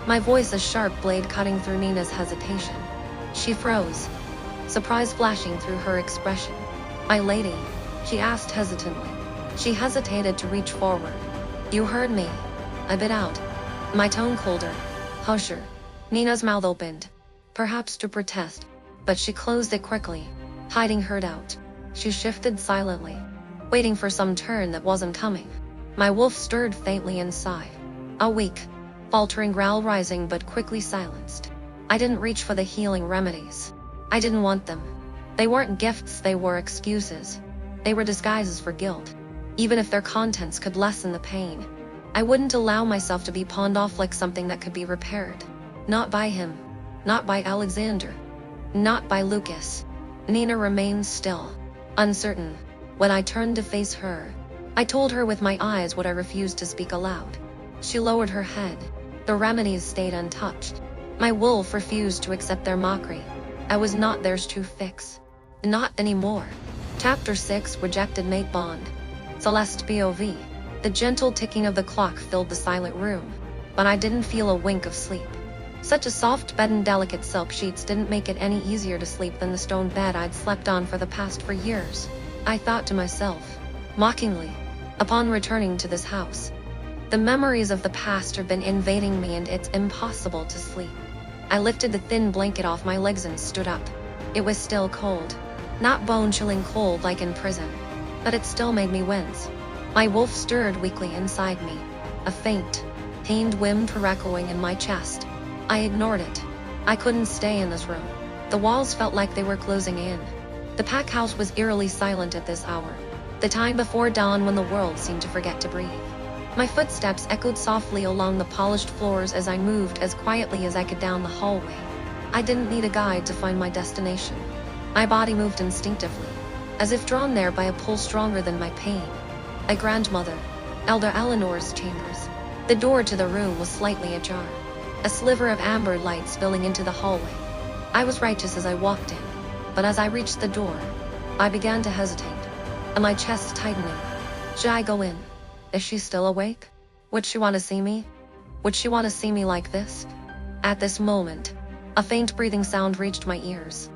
my voice a sharp blade cutting through Nina's hesitation. She froze, surprise flashing through her expression. "My lady?" she asked hesitantly. She hesitated to reach forward. "You heard me," I bit out, my tone colder. "Hush her." Nina's mouth opened, perhaps to protest, but she closed it quickly, hiding her doubt. She shifted silently, waiting for some turn that wasn't coming. My wolf stirred faintly inside, a weak, faltering growl rising but quickly silenced. I didn't reach for the healing remedies. I didn't want them. They weren't gifts, they were excuses. They were disguises for guilt. Even if their contents could lessen the pain, I wouldn't allow myself to be pawned off like something that could be repaired. Not by him. Not by Alexander. Not by Lucas. Nina remained still, uncertain. When I turned to face her, I told her with my eyes what I refused to speak aloud. She lowered her head. The remedies stayed untouched. My wolf refused to accept their mockery. I was not theirs to fix. Not anymore. Chapter 6, Rejected Mate Bond. Celeste POV. The gentle ticking of the clock filled the silent room, but I didn't feel a wink of sleep. Such a soft bed and delicate silk sheets didn't make it any easier to sleep than the stone bed I'd slept on for the past 4 years. I thought to myself, mockingly, upon returning to this house. The memories of the past have been invading me and it's impossible to sleep. I lifted the thin blanket off my legs and stood up. It was still cold. Not bone-chilling cold like in prison, but it still made me wince. My wolf stirred weakly inside me, a faint, pained whimper echoing in my chest. I ignored it. I couldn't stay in this room. The walls felt like they were closing in. The pack house was eerily silent at this hour, the time before dawn when the world seemed to forget to breathe. My footsteps echoed softly along the polished floors as I moved as quietly as I could down the hallway. I didn't need a guide to find my destination. My body moved instinctively, as if drawn there by a pull stronger than my pain. My grandmother, Elder Eleanor's chambers. The door to the room was slightly ajar, a sliver of amber light spilling into the hallway. I was righteous as I walked in, but as I reached the door, I began to hesitate, and my chest tightening. Should I go in? Is she still awake? Would she want to see me? Would she want to see me like this? At this moment, a faint breathing sound reached my ears.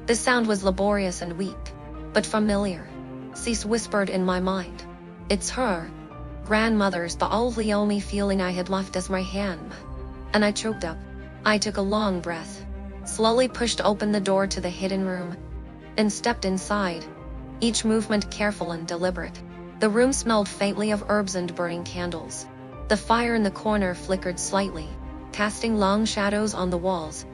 This sound was laborious and weak, but familiar. Cease whispered in my mind. It's her. Grandmother's, the only feeling I had left as my hand. And I choked up. I took a long breath, slowly pushed open the door to the hidden room, and stepped inside, each movement careful and deliberate. The room smelled faintly of herbs and burning candles. The fire in the corner flickered slightly, casting long shadows on the walls.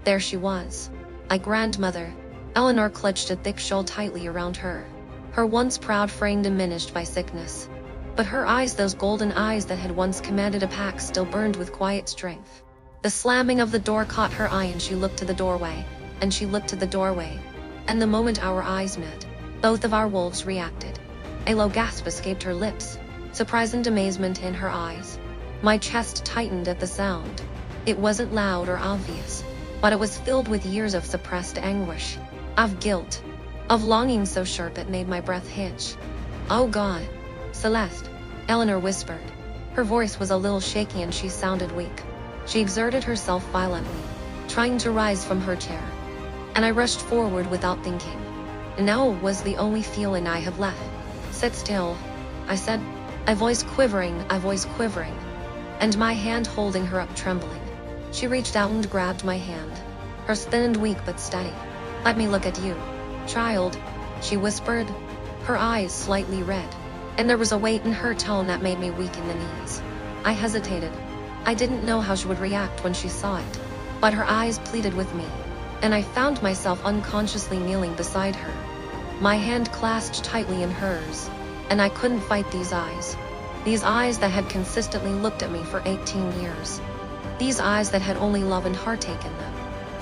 There she was, my grandmother. Eleanor clutched a thick shawl tightly around her, her once proud frame diminished by sickness. But her eyes, those golden eyes that had once commanded a pack, still burned with quiet strength. The slamming of the door caught her eye and she looked to the doorway, and she looked to the doorway. And the moment our eyes met, both of our wolves reacted. A low gasp escaped her lips, surprise and amazement in her eyes. My chest tightened at the sound. It wasn't loud or obvious, but it was filled with years of suppressed anguish, of guilt, of longing so sharp it made my breath hitch. "Oh God, Celeste," Eleanor whispered. Her voice was a little shaky and she sounded weak. She exerted herself violently, trying to rise from her chair. And I rushed forward without thinking. And now was the only feeling I have left. "Sit still," I said, a voice quivering, and my hand holding her up trembling. She reached out and grabbed my hand, hers thin and weak but steady. "Let me look at you, child," she whispered, her eyes slightly red, and there was a weight in her tone that made me weak in the knees. I hesitated. I didn't know how she would react when she saw it, but her eyes pleaded with me, and I found myself unconsciously kneeling beside her, my hand clasped tightly in hers. And I couldn't fight these eyes that had consistently looked at me for 18 years. These eyes that had only love and heartache in them.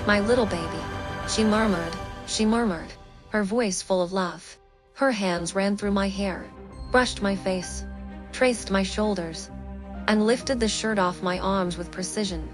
"My little baby," she murmured, her voice full of love. Her hands ran through my hair, brushed my face, traced my shoulders, and lifted the shirt off my arms with precision.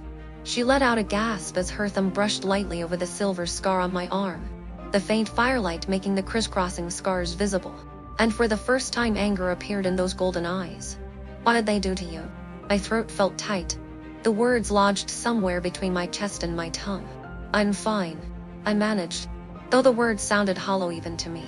She let out a gasp as her thumb brushed lightly over the silver scar on my arm, the faint firelight making the crisscrossing scars visible. And for the first time anger appeared in those golden eyes. "What did they do to you?" My throat felt tight. The words lodged somewhere between my chest and my tongue. "I'm fine," I managed, though the words sounded hollow even to me.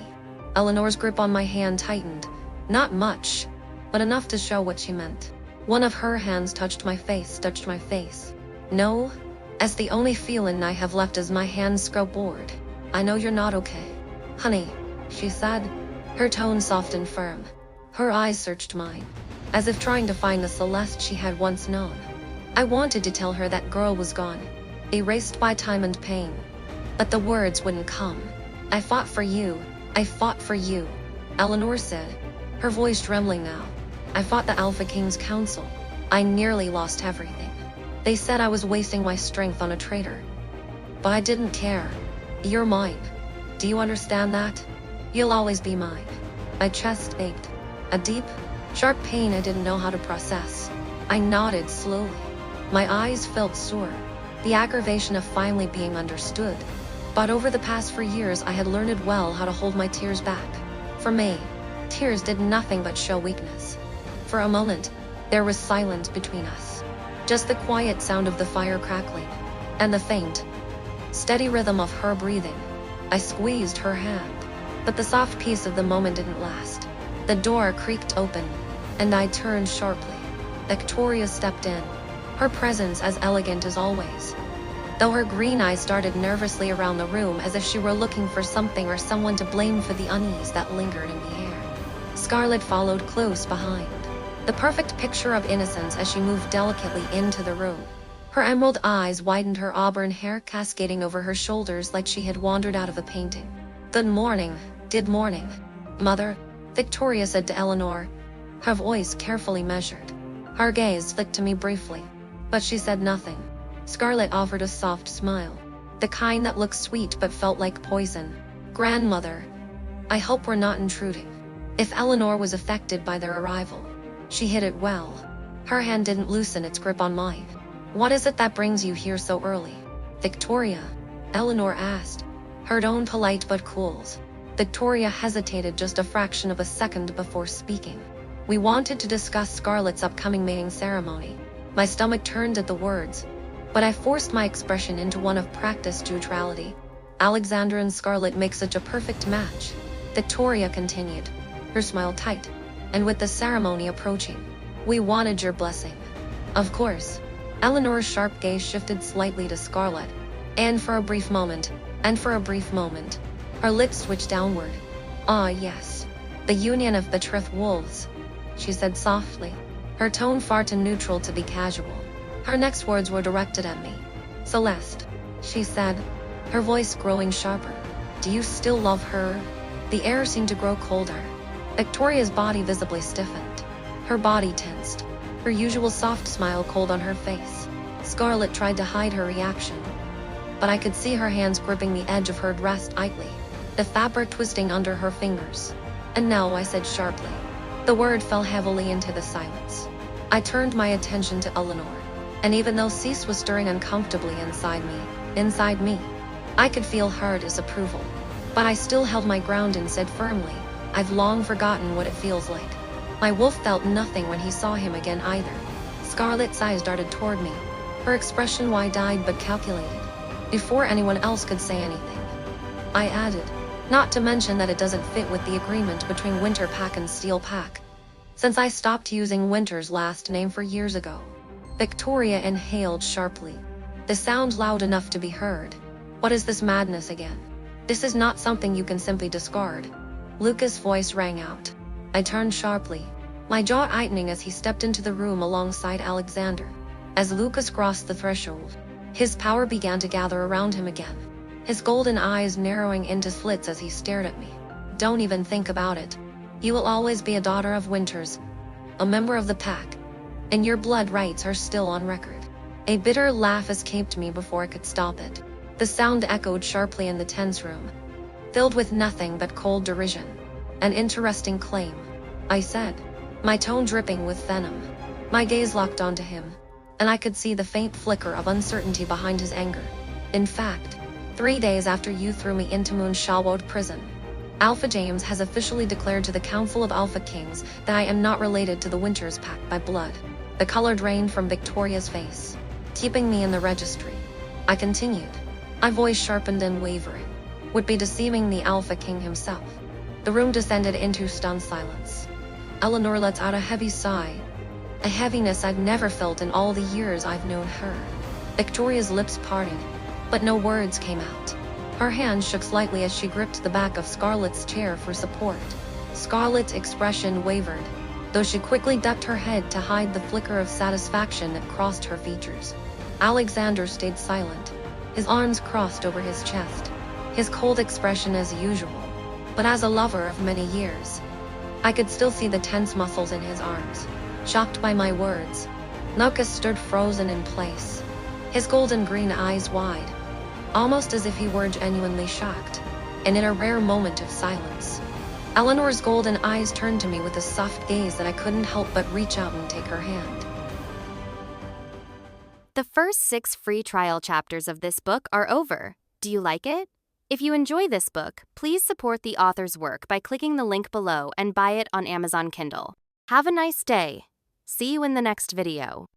Eleanor's grip on my hand tightened. Not much, but enough to show what she meant. One of her hands touched my face. "No, as the only feeling I have left is my hands grow bored. I know you're not okay, honey," she said, her tone soft and firm. Her eyes searched mine, as if trying to find the Celeste she had once known. I wanted to tell her that girl was gone, erased by time and pain, but the words wouldn't come. I fought for you, Eleanor said, her voice trembling now. "I fought the Alpha King's council. I nearly lost everything. They said I was wasting my strength on a traitor. But I didn't care. You're mine. Do you understand that? You'll always be mine." My chest ached, a deep, sharp pain I didn't know how to process. I nodded slowly. My eyes felt sore, the aggravation of finally being understood. But over the past 4 years I had learned well how to hold my tears back. For me, tears did nothing but show weakness. For a moment, there was silence between us. Just the quiet sound of the fire crackling, and the faint, steady rhythm of her breathing. I squeezed her hand, but the soft peace of the moment didn't last. The door creaked open, and I turned sharply. Victoria stepped in, her presence as elegant as always, though her green eyes darted nervously around the room as if she were looking for something or someone to blame for the unease that lingered in the air. Scarlet followed close behind, the perfect picture of innocence as she moved delicately into the room. Her emerald eyes widened, her auburn hair cascading over her shoulders like she had wandered out of a painting. "Good morning, Mother," Victoria said to Eleanor, her voice carefully measured. Her gaze flicked to me briefly, but she said nothing. Scarlet offered a soft smile, the kind that looked sweet but felt like poison. "Grandmother, I hope we're not intruding." If Eleanor was affected by their arrival, she hid it well. Her hand didn't loosen its grip on mine. "What is it that brings you here so early, Victoria?" Eleanor asked, her tone polite but cool. Victoria hesitated just a fraction of a second before speaking. "We wanted to discuss Scarlet's upcoming mating ceremony." My stomach turned at the words, but I forced my expression into one of practiced neutrality. "Alexander and Scarlet make such a perfect match," Victoria continued, her smile tight. "And with the ceremony approaching, we wanted your blessing." "Of course." Eleanor's sharp gaze shifted slightly to Scarlet, and for a brief moment, her lips switched downward. "Ah, yes. The union of betrothed wolves," she said softly, her tone far too neutral to be casual. Her next words were directed at me. "Celeste," she said, her voice growing sharper. "Do you still love her?" The air seemed to grow colder. Victoria's body visibly stiffened. Her body tensed, her usual soft smile cold on her face. Scarlet tried to hide her reaction, but I could see her hands gripping the edge of her dress tightly, the fabric twisting under her fingers. "And now," I said sharply. The word fell heavily into the silence. I turned my attention to Eleanor, and even though Cease was stirring uncomfortably inside me, I could feel her disapproval. But I still held my ground and said firmly, "I've long forgotten what it feels like." My wolf felt nothing when he saw him again either. Scarlet's eyes darted toward me, her expression wide-eyed but calculated. Before anyone else could say anything, I added, "Not to mention that it doesn't fit with the agreement between Winter Pack and Steel Pack, since I stopped using Winter's last name 4 years ago." Victoria inhaled sharply, the sound loud enough to be heard. "What is this madness again? This is not something you can simply discard." Lucas' voice rang out. I turned sharply, my jaw tightening as he stepped into the room alongside Alexander. As Lucas crossed the threshold, his power began to gather around him again, his golden eyes narrowing into slits as he stared at me. "Don't even think about it. You will always be a daughter of Winters, a member of the pack, and your blood rights are still on record." A bitter laugh escaped me before I could stop it. The sound echoed sharply in the tense room, filled with nothing but cold derision. "An interesting claim," I said, my tone dripping with venom. My gaze locked onto him, and I could see the faint flicker of uncertainty behind his anger. In fact, 3 days after you threw me into Moonshawwold prison, Alpha James has officially declared to the Council of Alpha Kings that I am not related to the Winter's Pact by blood. The color drained from Victoria's face, keeping me in the registry. I continued, my voice sharpened and wavering. Would be deceiving the Alpha King himself. The room descended into stunned silence. Eleanor lets out a heavy sigh, a heaviness I'd never felt in all the years I've known her. Victoria's lips parted, but no words came out. Her hand shook slightly as she gripped the back of Scarlet's chair for support. Scarlet's expression wavered, though she quickly ducked her head to hide the flicker of satisfaction that crossed her features. Alexander stayed silent, his arms crossed over his chest, his cold expression as usual. But as a lover of many years, I could still see the tense muscles in his arms. Shocked by my words, Lucas stood frozen in place, his golden green eyes wide, almost as if he were genuinely shocked. And in a rare moment of silence, Eleanor's golden eyes turned to me with a soft gaze that I couldn't help but reach out and take her hand. The first 6 free trial chapters of this book are over. Do you like it? If you enjoy this book, please support the author's work by clicking the link below and buy it on Amazon Kindle. Have a nice day. See you in the next video.